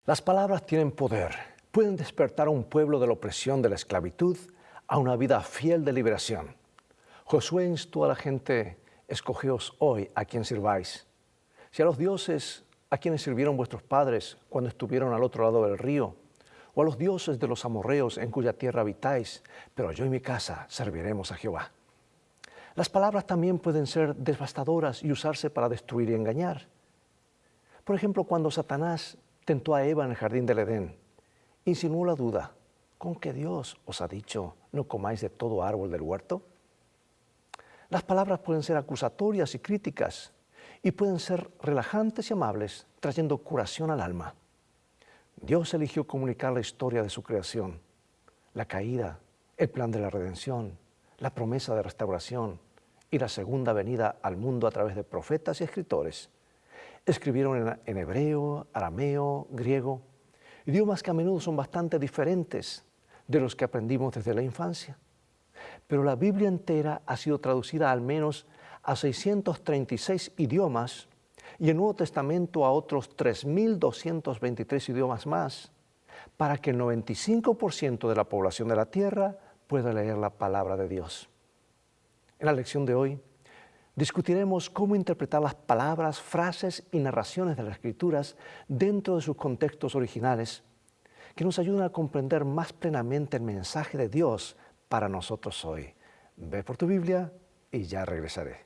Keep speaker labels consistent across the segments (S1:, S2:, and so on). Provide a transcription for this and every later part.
S1: Las palabras tienen poder. Pueden despertar a un pueblo de la opresión de la esclavitud a una vida fiel de liberación. Josué instó a la gente: escogeos hoy a quién sirváis. Si a los dioses a quienes sirvieron vuestros padres cuando estuvieron al otro lado del río, o a los dioses de los amorreos en cuya tierra habitáis, pero yo y mi casa serviremos a Jehová. Las palabras también pueden ser devastadoras y usarse para destruir y engañar. Por ejemplo, cuando Satanás tentó a Eva en el jardín del Edén, insinuó la duda: ¿con qué Dios os ha dicho no comáis de todo árbol del huerto? Las palabras pueden ser acusatorias y críticas, y pueden ser relajantes y amables, trayendo curación al alma. Dios eligió comunicar la historia de su creación, la caída, el plan de la redención, la promesa de restauración y la segunda venida al mundo a través de profetas y escritores. Escribieron en hebreo, arameo, griego, idiomas que a menudo son bastante diferentes de los que aprendimos desde la infancia. Pero la Biblia entera ha sido traducida al menos a 636 idiomas y el Nuevo Testamento a otros 3.223 idiomas más, para que el 95% de la población de la tierra pueda leer la palabra de Dios. En la lección de hoy discutiremos cómo interpretar las palabras, frases y narraciones de las Escrituras dentro de sus contextos originales, que nos ayudan a comprender más plenamente el mensaje de Dios para nosotros hoy. Ve por tu Biblia y ya regresaré.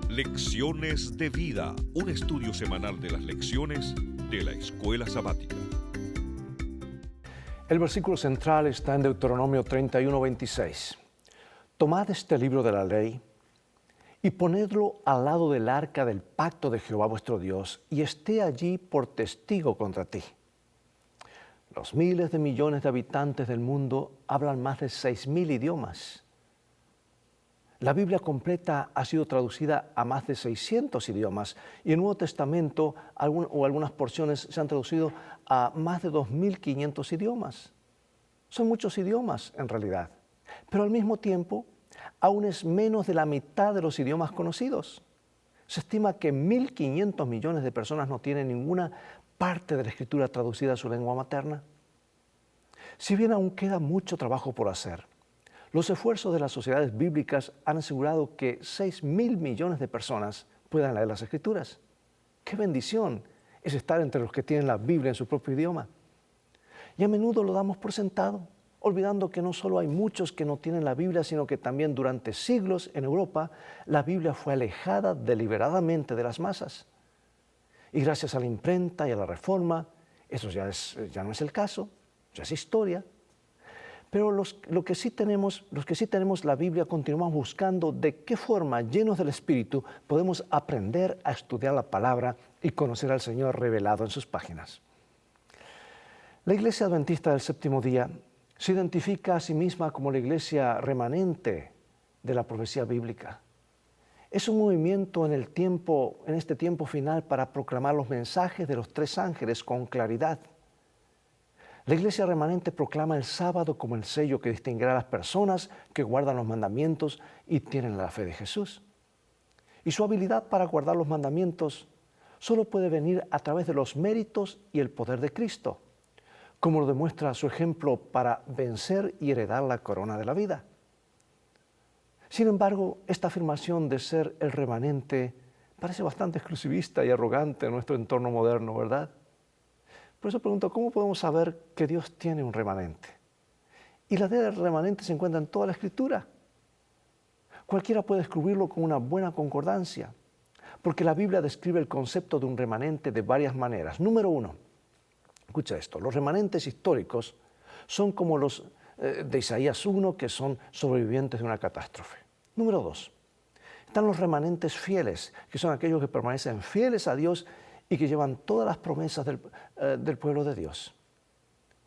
S2: Lecciones de Vida, un estudio semanal de las lecciones de la Escuela Sabática.
S1: El versículo central está en Deuteronomio 31:26. Tomad este libro de la ley y ponedlo al lado del arca del pacto de Jehová vuestro Dios, y esté allí por testigo contra ti. Los miles de millones de habitantes del mundo hablan más de 6.000 idiomas. La Biblia completa ha sido traducida a más de 600 idiomas y el Nuevo Testamento algunas porciones se han traducido a más de 2.500 idiomas. Son muchos idiomas en realidad, pero al mismo tiempo aún es menos de la mitad de los idiomas conocidos. Se estima que 1.500 millones de personas no tienen ninguna parte de la Escritura traducida a su lengua materna. Si bien aún queda mucho trabajo por hacer, los esfuerzos de las sociedades bíblicas han asegurado que 6.000 millones de personas puedan leer las Escrituras. ¡Qué bendición es estar entre los que tienen la Biblia en su propio idioma! Y a menudo lo damos por sentado, olvidando que no solo hay muchos que no tienen la Biblia, sino que también durante siglos en Europa la Biblia fue alejada deliberadamente de las masas. Y gracias a la imprenta y a la reforma, eso ya no es el caso, ya es historia. Pero los que sí tenemos la Biblia, continuamos buscando de qué forma, llenos del Espíritu, podemos aprender a estudiar la palabra y conocer al Señor revelado en sus páginas. La Iglesia Adventista del Séptimo Día se identifica a sí misma como la iglesia remanente de la profecía bíblica. Es un movimiento en este tiempo final para proclamar los mensajes de los tres ángeles con claridad. La iglesia remanente proclama el sábado como el sello que distinguirá a las personas que guardan los mandamientos y tienen la fe de Jesús. Y su habilidad para guardar los mandamientos solo puede venir a través de los méritos y el poder de Cristo, como lo demuestra su ejemplo para vencer y heredar la corona de la vida. Sin embargo, esta afirmación de ser el remanente parece bastante exclusivista y arrogante en nuestro entorno moderno, ¿verdad? Por eso pregunto, ¿cómo podemos saber que Dios tiene un remanente? Y la idea del remanente se encuentra en toda la Escritura. Cualquiera puede descubrirlo con una buena concordancia, porque la Biblia describe el concepto de un remanente de varias maneras. Número 1, escucha esto: los remanentes históricos son como los de Isaías 1, que son sobrevivientes de una catástrofe. Número 2, están los remanentes fieles, que son aquellos que permanecen fieles a Dios y que llevan todas las promesas del pueblo de Dios.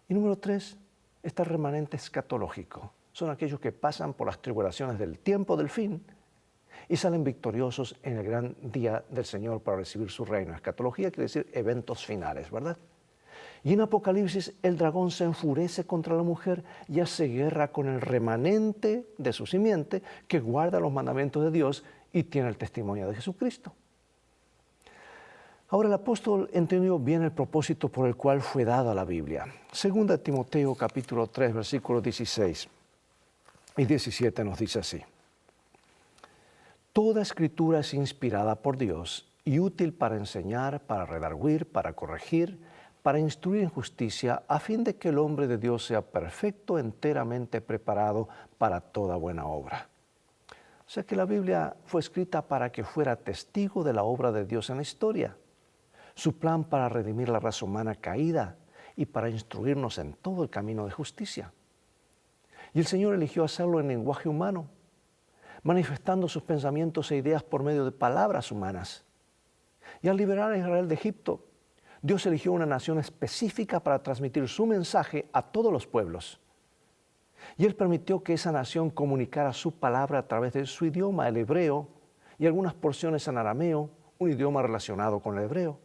S1: Y número 3, está el remanente escatológico. Son aquellos que pasan por las tribulaciones del tiempo del fin y salen victoriosos en el gran día del Señor para recibir su reino. Escatología quiere decir eventos finales, ¿verdad? Y en Apocalipsis el dragón se enfurece contra la mujer y hace guerra con el remanente de su simiente que guarda los mandamientos de Dios y tiene el testimonio de Jesucristo. Ahora el apóstol entendió bien el propósito por el cual fue dada la Biblia. Segunda Timoteo capítulo 3 versículos 16 y 17 nos dice así: Toda escritura es inspirada por Dios y útil para enseñar, para redarguir, para corregir, para instruir en justicia, a fin de que el hombre de Dios sea perfecto, enteramente preparado para toda buena obra. O sea que la Biblia fue escrita para que fuera testigo de la obra de Dios en la historia, su plan para redimir la raza humana caída y para instruirnos en todo el camino de justicia. Y el Señor eligió hacerlo en lenguaje humano, manifestando sus pensamientos e ideas por medio de palabras humanas. Y al liberar a Israel de Egipto, Dios eligió una nación específica para transmitir su mensaje a todos los pueblos. Y Él permitió que esa nación comunicara su palabra a través de su idioma, el hebreo, y algunas porciones en arameo, un idioma relacionado con el hebreo.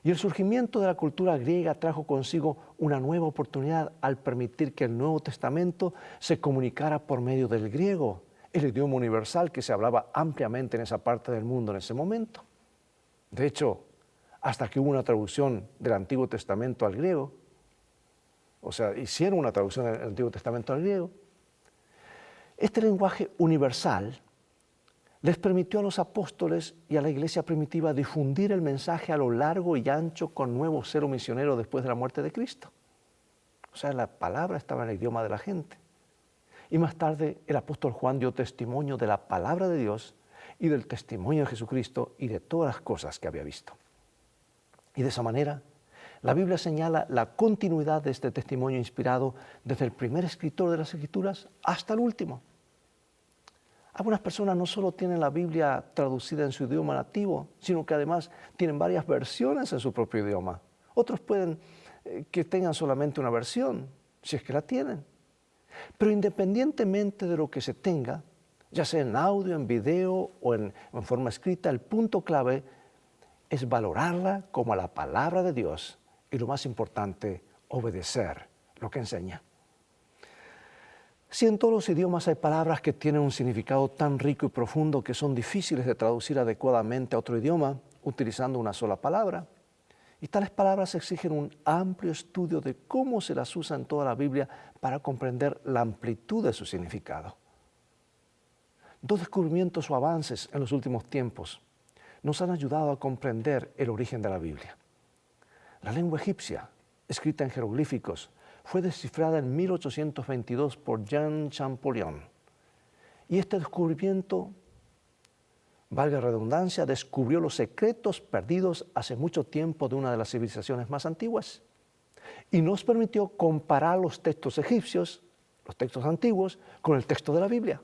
S1: Y el surgimiento de la cultura griega trajo consigo una nueva oportunidad al permitir que el Nuevo Testamento se comunicara por medio del griego, el idioma universal que se hablaba ampliamente en esa parte del mundo en ese momento. De hecho, hasta que hubo una traducción del Antiguo Testamento al griego, o sea, hicieron una traducción del Antiguo Testamento al griego, este lenguaje universal les permitió a los apóstoles y a la iglesia primitiva difundir el mensaje a lo largo y ancho con nuevo celo misionero después de la muerte de Cristo. O sea, la palabra estaba en el idioma de la gente. Y más tarde el apóstol Juan dio testimonio de la palabra de Dios y del testimonio de Jesucristo y de todas las cosas que había visto. Y de esa manera, la Biblia señala la continuidad de este testimonio inspirado desde el primer escritor de las Escrituras hasta el último. Algunas personas no solo tienen la Biblia traducida en su idioma nativo, sino que además tienen varias versiones en su propio idioma. Otros pueden que tengan solamente una versión, si es que la tienen. Pero independientemente de lo que se tenga, ya sea en audio, en video o en forma escrita, el punto clave es valorarla como la palabra de Dios y, lo más importante, obedecer lo que enseña. Si en todos los idiomas hay palabras que tienen un significado tan rico y profundo que son difíciles de traducir adecuadamente a otro idioma utilizando una sola palabra, y tales palabras exigen un amplio estudio de cómo se las usa en toda la Biblia para comprender la amplitud de su significado. Dos descubrimientos o avances en los últimos tiempos nos han ayudado a comprender el origen de la Biblia. La lengua egipcia, escrita en jeroglíficos, fue descifrada en 1822 por Jean Champollion. Y este descubrimiento, valga redundancia, descubrió los secretos perdidos hace mucho tiempo de una de las civilizaciones más antiguas y nos permitió comparar los textos egipcios, los textos antiguos, con el texto de la Biblia.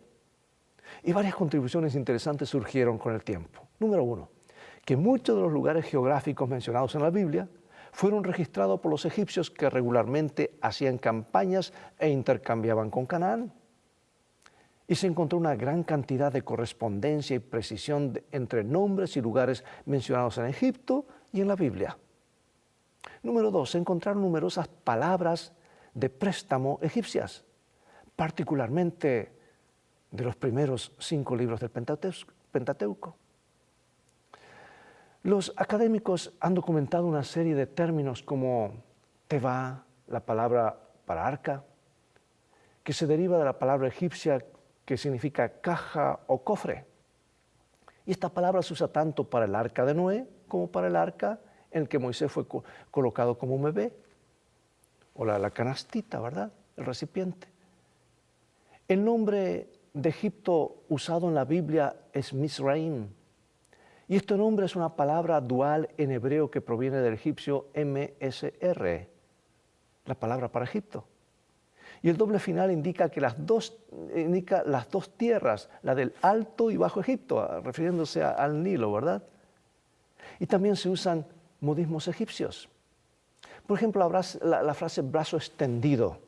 S1: Y varias contribuciones interesantes surgieron con el tiempo. Número uno, que muchos de los lugares geográficos mencionados en la Biblia fueron registrados por los egipcios que regularmente hacían campañas e intercambiaban con Canaán. Y se encontró una gran cantidad de correspondencia y precisión entre nombres y lugares mencionados en Egipto y en la Biblia. Número dos, se encontraron numerosas palabras de préstamo egipcias, particularmente de los primeros 5 libros del Pentateuco. Los académicos han documentado una serie de términos como teba, la palabra para arca, que se deriva de la palabra egipcia que significa caja o cofre. Y esta palabra se usa tanto para el arca de Noé como para el arca en el que Moisés fue colocado como un bebé, o la canastita, ¿verdad? El recipiente. El nombre de Egipto usado en la Biblia es Misraim. Y este nombre es una palabra dual en hebreo que proviene del egipcio MSR, la palabra para Egipto. Y el doble final indica las dos tierras, la del Alto y Bajo Egipto, refiriéndose al Nilo, ¿verdad? Y también se usan modismos egipcios. Por ejemplo, la frase brazo extendido,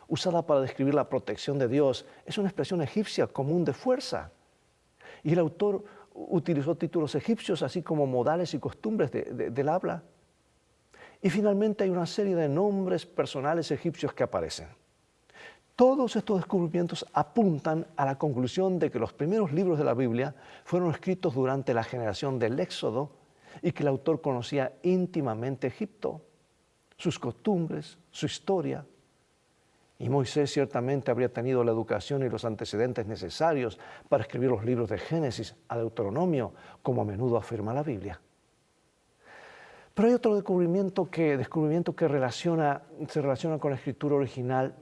S1: usada para describir la protección de Dios, es una expresión egipcia común de fuerza. Y el autor utilizó títulos egipcios, así como modales y costumbres del habla. Y finalmente hay una serie de nombres personales egipcios que aparecen. Todos estos descubrimientos apuntan a la conclusión de que los primeros libros de la Biblia fueron escritos durante la generación del Éxodo y que el autor conocía íntimamente Egipto, sus costumbres, su historia. Y Moisés ciertamente habría tenido la educación y los antecedentes necesarios para escribir los libros de Génesis a Deuteronomio, como a menudo afirma la Biblia. Pero hay otro descubrimiento que se relaciona con la escritura original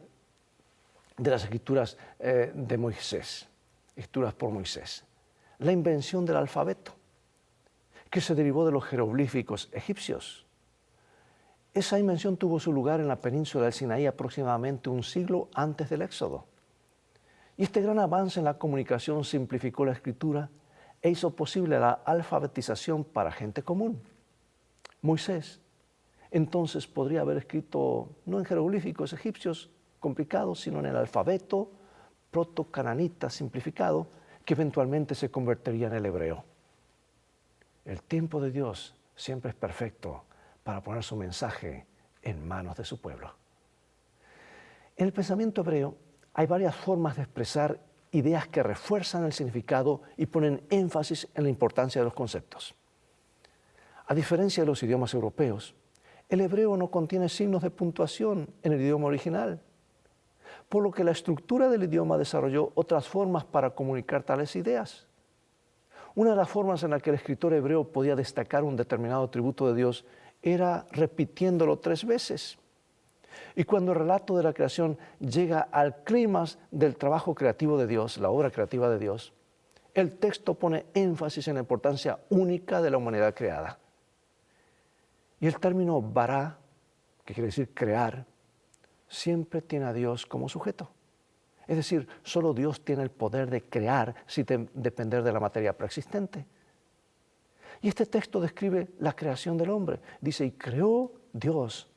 S1: de las escrituras de Moisés, escrituras por Moisés. La invención del alfabeto, que se derivó de los jeroglíficos egipcios. Esa invención tuvo su lugar en la península del Sinaí aproximadamente un siglo antes del Éxodo. Y este gran avance en la comunicación simplificó la escritura e hizo posible la alfabetización para gente común. Moisés entonces podría haber escrito no en jeroglíficos egipcios complicados, sino en el alfabeto proto-cananita simplificado que eventualmente se convertiría en el hebreo. El tiempo de Dios siempre es perfecto para poner su mensaje en manos de su pueblo. En el pensamiento hebreo hay varias formas de expresar ideas que refuerzan el significado y ponen énfasis en la importancia de los conceptos. A diferencia de los idiomas europeos, el hebreo no contiene signos de puntuación en el idioma original, por lo que la estructura del idioma desarrolló otras formas para comunicar tales ideas. Una de las formas en la que el escritor hebreo podía destacar un determinado atributo de Dios era repitiéndolo 3 veces. Y cuando el relato de la creación llega al clímax del trabajo creativo de Dios, la obra creativa de Dios, el texto pone énfasis en la importancia única de la humanidad creada. Y el término bará, que quiere decir crear, siempre tiene a Dios como sujeto. Es decir, solo Dios tiene el poder de crear sin depender de la materia preexistente. Y este texto describe la creación del hombre. Dice, y creó Dios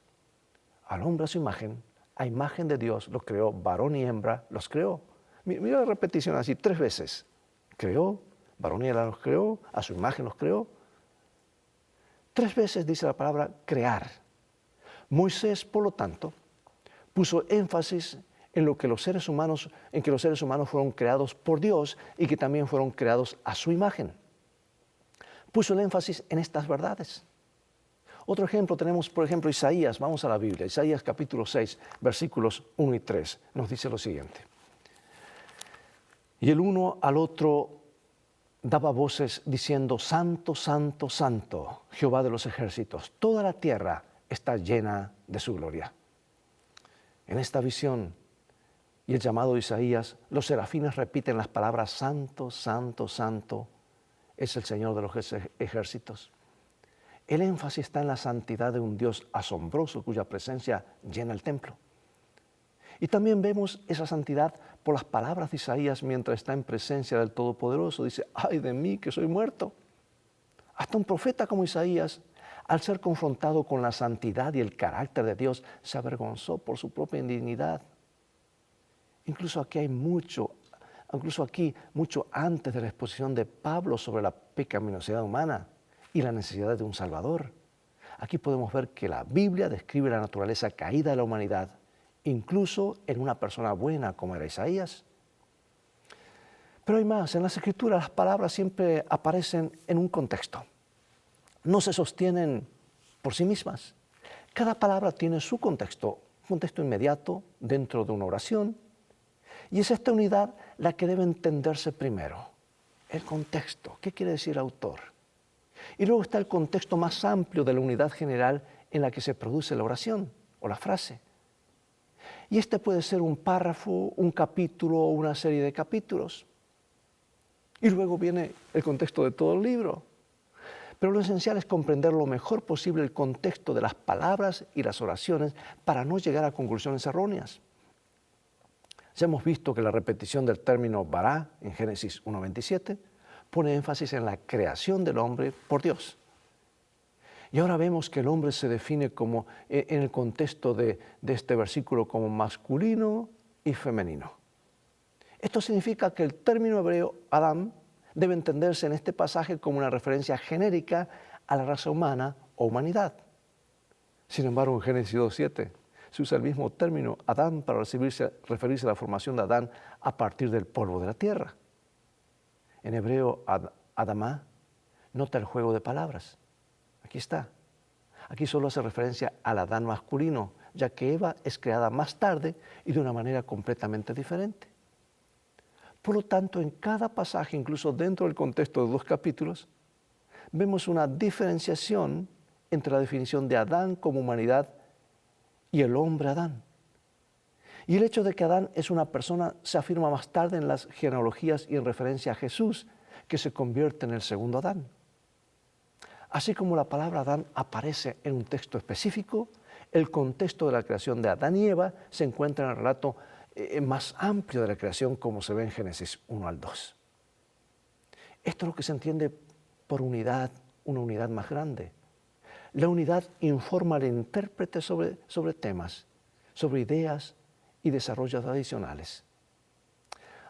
S1: al hombre a su imagen, a imagen de Dios los creó, varón y hembra los creó. Mira la repetición así 3 veces. Creó, varón y hembra los creó, a su imagen los creó. 3 veces dice la palabra crear. Moisés, por lo tanto, puso énfasis en que los seres humanos fueron creados por Dios y que también fueron creados a su imagen. Puso el énfasis en estas verdades. Otro ejemplo tenemos, por ejemplo, Isaías. Vamos a la Biblia. Isaías capítulo 6, versículos 1 y 3. Nos dice lo siguiente. Y el uno al otro daba voces diciendo, Santo, Santo, Santo, Jehová de los ejércitos. Toda la tierra está llena de su gloria. En esta visión y el llamado de Isaías, los serafines repiten las palabras Santo, Santo, Santo, es el Señor de los ejércitos. El énfasis está en la santidad de un Dios asombroso cuya presencia llena el templo. Y también vemos esa santidad por las palabras de Isaías mientras está en presencia del Todopoderoso. Dice, ¡ay de mí que soy muerto! Hasta un profeta como Isaías, al ser confrontado con la santidad y el carácter de Dios, se avergonzó por su propia indignidad. Incluso aquí mucho antes de la exposición de Pablo sobre la pecaminosidad humana y la necesidad de un Salvador. Aquí podemos ver que la Biblia describe la naturaleza caída de la humanidad, incluso en una persona buena como era Isaías. Pero hay más, en las Escrituras las palabras siempre aparecen en un contexto. No se sostienen por sí mismas. Cada palabra tiene su contexto, un contexto inmediato dentro de una oración. Y es esta unidad la que debe entenderse primero. El contexto, ¿qué quiere decir el autor? Y luego está el contexto más amplio de la unidad general en la que se produce la oración o la frase. Y este puede ser un párrafo, un capítulo o una serie de capítulos. Y luego viene el contexto de todo el libro. Pero lo esencial es comprender lo mejor posible el contexto de las palabras y las oraciones para no llegar a conclusiones erróneas. Ya hemos visto que la repetición del término bará en Génesis 1:27 pone énfasis en la creación del hombre por Dios. Y ahora vemos que el hombre se define como, en el contexto de este versículo, como masculino y femenino. Esto significa que el término hebreo Adam debe entenderse en este pasaje como una referencia genérica a la raza humana o humanidad. Sin embargo, en Génesis 2:7 se usa el mismo término Adán para referirse a la formación de Adán a partir del polvo de la tierra. En hebreo, Adamá, nota el juego de palabras. Aquí está. Aquí solo hace referencia al Adán masculino, ya que Eva es creada más tarde y de una manera completamente diferente. Por lo tanto, en cada pasaje, incluso dentro del contexto de 2 capítulos, vemos una diferenciación entre la definición de Adán como humanidad y el hombre Adán. Y el hecho de que Adán es una persona se afirma más tarde en las genealogías y en referencia a Jesús, que se convierte en el segundo Adán. Así como la palabra Adán aparece en un texto específico, el contexto de la creación de Adán y Eva se encuentra en el relato más amplio de la creación, como se ve en Génesis 1 al 2. Esto es lo que se entiende por unidad, una unidad más grande. La unidad informa al intérprete sobre temas, sobre ideas y desarrollos adicionales.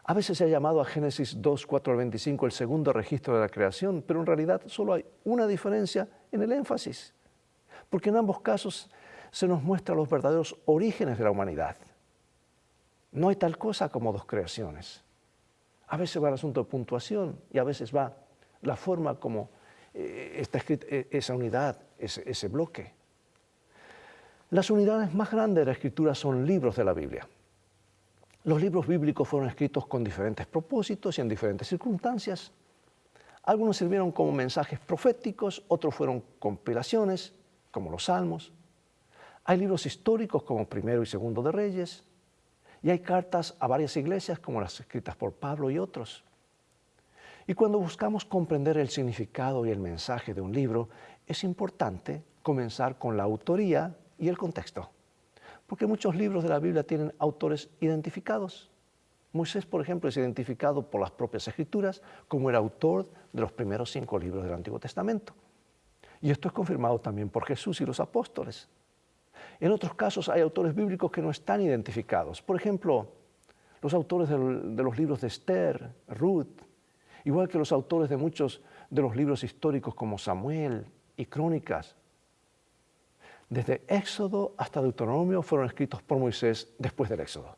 S1: A veces se ha llamado a Génesis 2, 4 al 25 el segundo registro de la creación, pero en realidad solo hay una diferencia en el énfasis, porque en ambos casos se nos muestran los verdaderos orígenes de la humanidad. No hay tal cosa como 2 creaciones. A veces va el asunto de puntuación y a veces va la forma como está escrita esa unidad, ese bloque. Las unidades más grandes de la Escritura son libros de la Biblia. Los libros bíblicos fueron escritos con diferentes propósitos y en diferentes circunstancias. Algunos sirvieron como mensajes proféticos, otros fueron compilaciones, como los Salmos. Hay libros históricos como Primero y Segundo de Reyes, y hay cartas a varias iglesias como las escritas por Pablo y otros. Y cuando buscamos comprender el significado y el mensaje de un libro, es importante comenzar con la autoría y el contexto. Porque muchos libros de la Biblia tienen autores identificados. Moisés, por ejemplo, es identificado por las propias Escrituras como el autor de los primeros 5 libros del Antiguo Testamento. Y esto es confirmado también por Jesús y los apóstoles. En otros casos hay autores bíblicos que no están identificados. Por ejemplo, los autores de los libros de Esther, Ruth, igual que los autores de muchos de los libros históricos como Samuel y Crónicas. Desde Éxodo hasta Deuteronomio fueron escritos por Moisés después del Éxodo.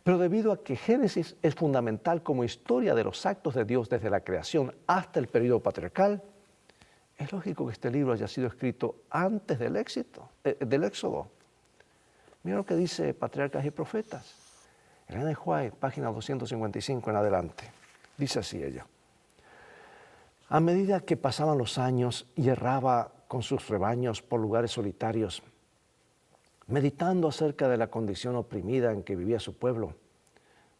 S1: Pero debido a que Génesis es fundamental como historia de los actos de Dios desde la creación hasta el período patriarcal, es lógico que este libro haya sido escrito antes del Éxodo. Mira lo que dice Patriarcas y Profetas. Elena de White, página 255 en adelante. Dice así ella. A medida que pasaban los años y erraba con sus rebaños por lugares solitarios, meditando acerca de la condición oprimida en que vivía su pueblo,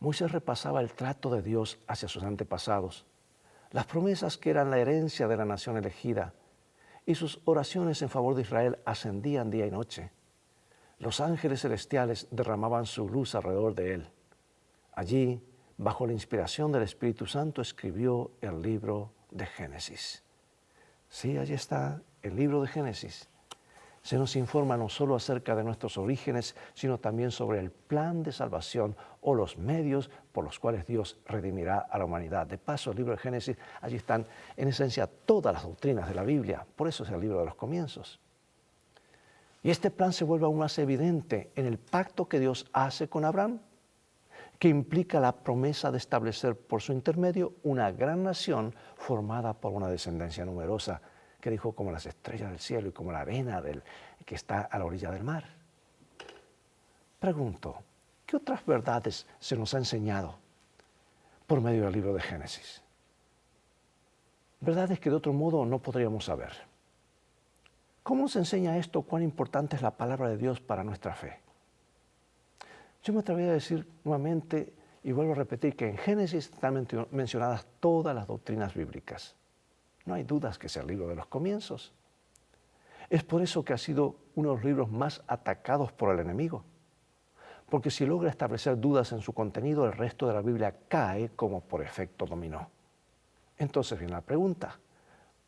S1: Moisés repasaba el trato de Dios hacia sus antepasados, las promesas que eran la herencia de la nación elegida, y sus oraciones en favor de Israel ascendían día y noche. Los ángeles celestiales derramaban su luz alrededor de él. Allí, bajo la inspiración del Espíritu Santo, escribió el libro de Génesis. Sí, allí está el libro de Génesis. Se nos informa no solo acerca de nuestros orígenes, sino también sobre el plan de salvación o los medios por los cuales Dios redimirá a la humanidad. De paso, el libro de Génesis, allí están en esencia todas las doctrinas de la Biblia. Por eso es el libro de los comienzos. Y este plan se vuelve aún más evidente en el pacto que Dios hace con Abraham, que implica la promesa de establecer por su intermedio una gran nación formada por una descendencia numerosa, que dijo como las estrellas del cielo y como la arena que está a la orilla del mar. Pregunto, ¿qué otras verdades se nos ha enseñado por medio del libro de Génesis? Verdades que de otro modo no podríamos saber. ¿Cómo nos enseña esto cuán importante es la palabra de Dios para nuestra fe? Yo me atrevería a decir nuevamente y vuelvo a repetir que en Génesis están mencionadas todas las doctrinas bíblicas. No hay dudas que sea el libro de los comienzos. Es por eso que ha sido uno de los libros más atacados por el enemigo. Porque si logra establecer dudas en su contenido, el resto de la Biblia cae como por efecto dominó. Entonces viene la pregunta,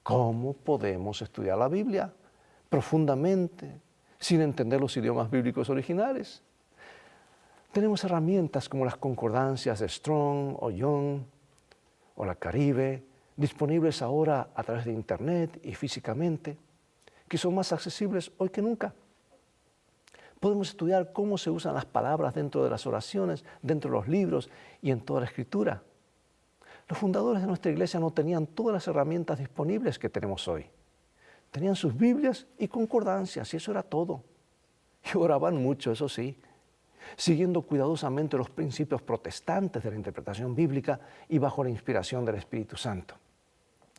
S1: ¿cómo podemos estudiar la Biblia profundamente sin entender los idiomas bíblicos originales? Tenemos herramientas como las concordancias de Strong o Young, o la Caribe, disponibles ahora a través de Internet y físicamente, que son más accesibles hoy que nunca. Podemos estudiar cómo se usan las palabras dentro de las oraciones, dentro de los libros y en toda la Escritura. Los fundadores de nuestra iglesia no tenían todas las herramientas disponibles que tenemos hoy. Tenían sus Biblias y concordancias, y eso era todo. Y oraban mucho, eso sí, siguiendo cuidadosamente los principios protestantes de la interpretación bíblica y bajo la inspiración del Espíritu Santo.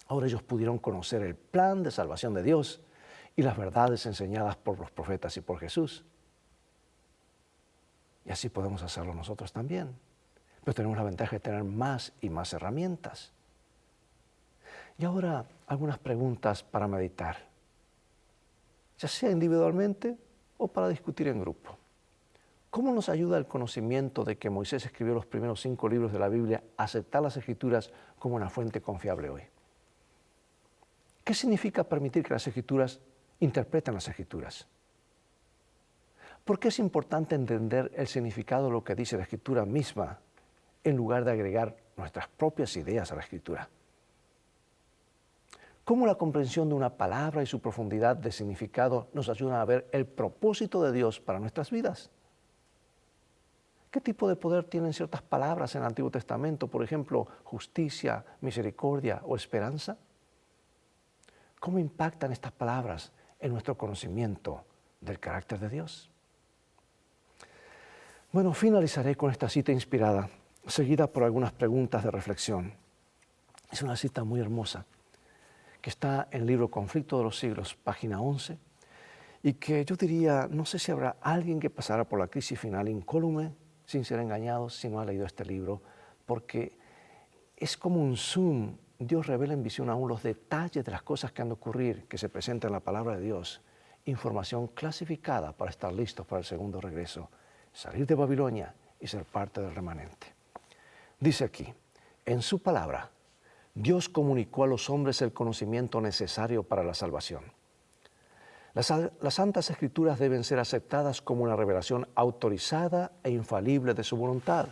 S1: Ahora ellos pudieron conocer el plan de salvación de Dios y las verdades enseñadas por los profetas y por Jesús. Y así podemos hacerlo nosotros también. Pero tenemos la ventaja de tener más y más herramientas. Y ahora algunas preguntas para meditar, ya sea individualmente o para discutir en grupo. ¿Cómo nos ayuda el conocimiento de que Moisés escribió los primeros 5 libros de la Biblia a aceptar las Escrituras como una fuente confiable hoy? ¿Qué significa permitir que las Escrituras interpreten las Escrituras? ¿Por qué es importante entender el significado de lo que dice la Escritura misma en lugar de agregar nuestras propias ideas a la Escritura? ¿Cómo la comprensión de una palabra y su profundidad de significado nos ayudan a ver el propósito de Dios para nuestras vidas? ¿Qué tipo de poder tienen ciertas palabras en el Antiguo Testamento? Por ejemplo, justicia, misericordia o esperanza. ¿Cómo impactan estas palabras en nuestro conocimiento del carácter de Dios? Bueno, finalizaré con esta cita inspirada, seguida por algunas preguntas de reflexión. Es una cita muy hermosa, que está en el libro Conflicto de los Siglos, página 11, y que yo diría, no sé si habrá alguien que pasara por la crisis final incólume, sin ser engañado, si no ha leído este libro, porque es como un zoom. Dios revela en visión aún los detalles de las cosas que han de ocurrir, que se presentan en la palabra de Dios, información clasificada para estar listos para el segundo regreso, salir de Babilonia y ser parte del remanente. Dice aquí, en su palabra, Dios comunicó a los hombres el conocimiento necesario para la salvación. Las Santas Escrituras deben ser aceptadas como una revelación autorizada e infalible de su voluntad.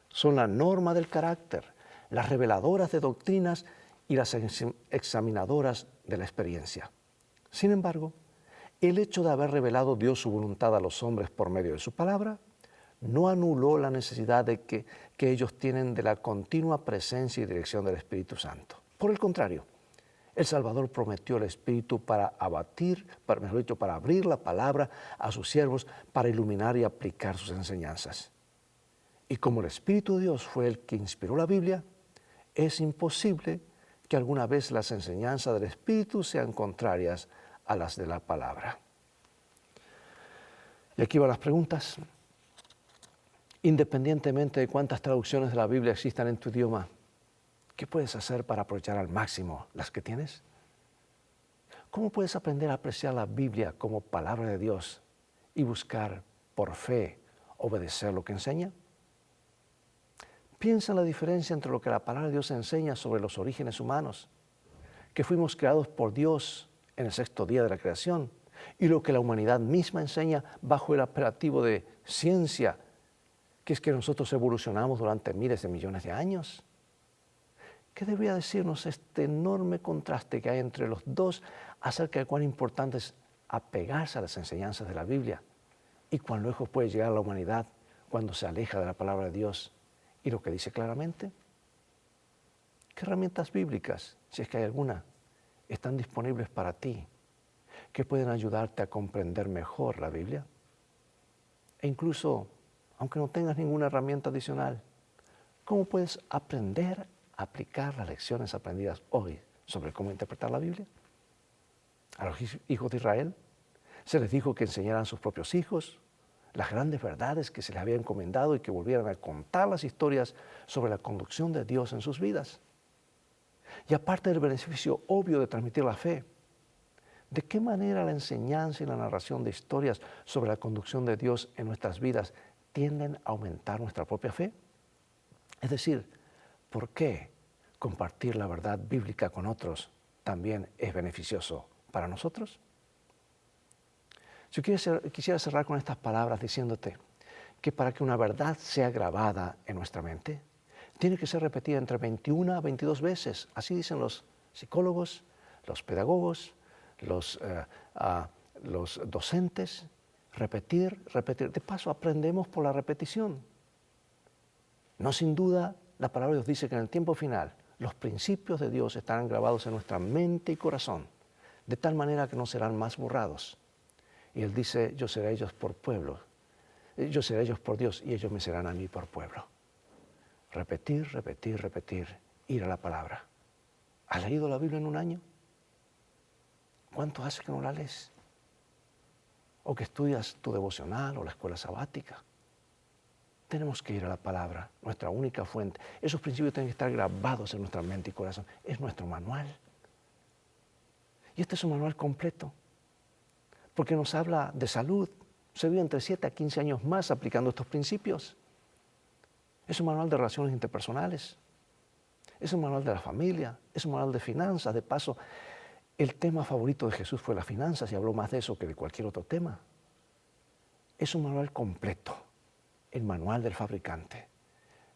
S1: Son la norma del carácter, las reveladoras de doctrinas y las examinadoras de la experiencia. Sin embargo, el hecho de haber revelado Dios su voluntad a los hombres por medio de su palabra no anuló la necesidad que ellos tienen de la continua presencia y dirección del Espíritu Santo. Por el contrario, el Salvador prometió el Espíritu para abrir la palabra a sus siervos, para iluminar y aplicar sus enseñanzas. Y como el Espíritu de Dios fue el que inspiró la Biblia, es imposible que alguna vez las enseñanzas del Espíritu sean contrarias a las de la palabra. Y aquí van las preguntas. Independientemente de cuántas traducciones de la Biblia existan en tu idioma, ¿qué puedes hacer para aprovechar al máximo las que tienes? ¿Cómo puedes aprender a apreciar la Biblia como palabra de Dios y buscar por fe obedecer lo que enseña? Piensa en la diferencia entre lo que la palabra de Dios enseña sobre los orígenes humanos, que fuimos creados por Dios en el 6º día de la creación, y lo que la humanidad misma enseña bajo el apelativo de ciencia, que es que nosotros evolucionamos durante miles de millones de años. ¿Qué debería decirnos este enorme contraste que hay entre los dos acerca de cuán importante es apegarse a las enseñanzas de la Biblia y cuán lejos puede llegar la humanidad cuando se aleja de la palabra de Dios y lo que dice claramente? ¿Qué herramientas bíblicas, si es que hay alguna, están disponibles para ti que pueden ayudarte a comprender mejor la Biblia? E incluso, aunque no tengas ninguna herramienta adicional, ¿cómo puedes aprender a aplicar las lecciones aprendidas hoy sobre cómo interpretar la Biblia? A los hijos de Israel se les dijo que enseñaran a sus propios hijos las grandes verdades que se les había encomendado y que volvieran a contar las historias sobre la conducción de Dios en sus vidas. Y aparte del beneficio obvio de transmitir la fe, ¿de qué manera la enseñanza y la narración de historias sobre la conducción de Dios en nuestras vidas tienden a aumentar nuestra propia fe? Es decir, ¿por qué compartir la verdad bíblica con otros también es beneficioso para nosotros? Yo quisiera cerrar con estas palabras diciéndote que para que una verdad sea grabada en nuestra mente, Tiene que ser repetida entre 21 a 22 veces. Así dicen los psicólogos, los pedagogos, los docentes. Repetir, repetir. De paso, aprendemos por la repetición. No sin duda, la palabra de Dios dice que en el tiempo final los principios de Dios estarán grabados en nuestra mente y corazón, de tal manera que no serán más borrados. Y Él dice, yo seré ellos por pueblo, yo seré ellos por Dios y ellos me serán a mí por pueblo. Repetir, repetir, repetir, ir a la palabra. ¿Has leído la Biblia en un año? ¿Cuánto hace que no la lees? ¿O que estudias tu devocional o la escuela sabática? Tenemos que ir a la palabra, nuestra única fuente. Esos principios tienen que estar grabados en nuestra mente y corazón. Es nuestro manual. Y este es un manual completo, porque nos habla de salud. Se vive entre 7 a 15 años más aplicando estos principios. Es un manual de relaciones interpersonales. Es un manual de la familia. Es un manual de finanzas. De paso, el tema favorito de Jesús fue las finanzas y habló más de eso que de cualquier otro tema. Es un manual completo, el manual del fabricante.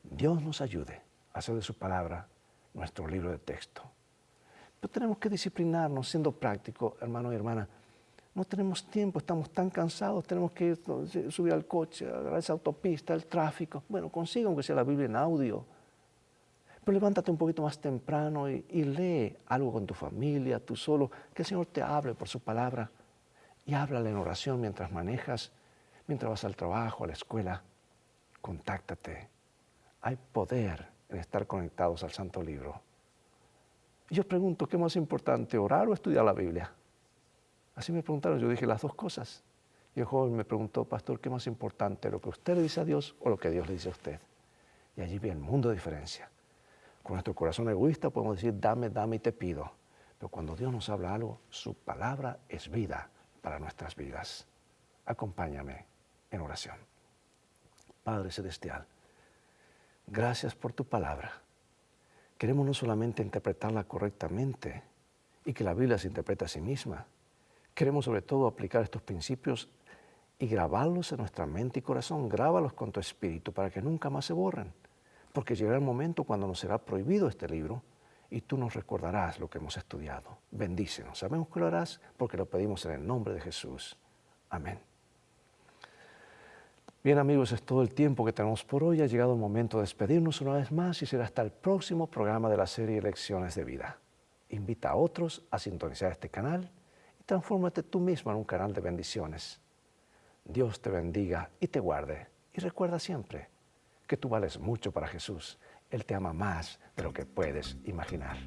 S1: Dios nos ayude a hacer de su palabra nuestro libro de texto. Pero tenemos que disciplinarnos siendo prácticos, hermano y hermana. No tenemos tiempo, estamos tan cansados, tenemos que subir al coche, agarrar esa autopista, el tráfico. Bueno, consiga aunque sea la Biblia en audio. Pero levántate un poquito más temprano y lee algo con tu familia, tú solo, que el Señor te hable por su palabra. Y háblale en oración mientras manejas, mientras vas al trabajo, a la escuela. Contáctate. Hay poder en estar conectados al Santo Libro. Y yo pregunto, ¿qué es más importante, orar o estudiar la Biblia? Así me preguntaron, yo dije las dos cosas. Y el joven me preguntó, pastor, ¿qué es más importante, lo que usted le dice a Dios o lo que Dios le dice a usted? Y allí vi el mundo de diferencia. Con nuestro corazón egoísta podemos decir, dame, dame y te pido. Pero cuando Dios nos habla algo, su palabra es vida para nuestras vidas. Acompáñame en oración. Padre Celestial, gracias por tu palabra. Queremos no solamente interpretarla correctamente y que la Biblia se interprete a sí misma. Queremos sobre todo aplicar estos principios y grabarlos en nuestra mente y corazón. Grábalos con tu espíritu para que nunca más se borren. Porque llegará el momento cuando nos será prohibido este libro y tú nos recordarás lo que hemos estudiado. Bendícenos. Sabemos que lo harás porque lo pedimos en el nombre de Jesús. Amén. Bien amigos, es todo el tiempo que tenemos por hoy. Ha llegado el momento de despedirnos una vez más y será hasta el próximo programa de la serie Lecciones de Vida. Invita a otros a sintonizar este canal y transfórmate tú mismo en un canal de bendiciones. Dios te bendiga y te guarde. Y recuerda siempre que tú vales mucho para Jesús. Él te ama más de lo que puedes imaginar.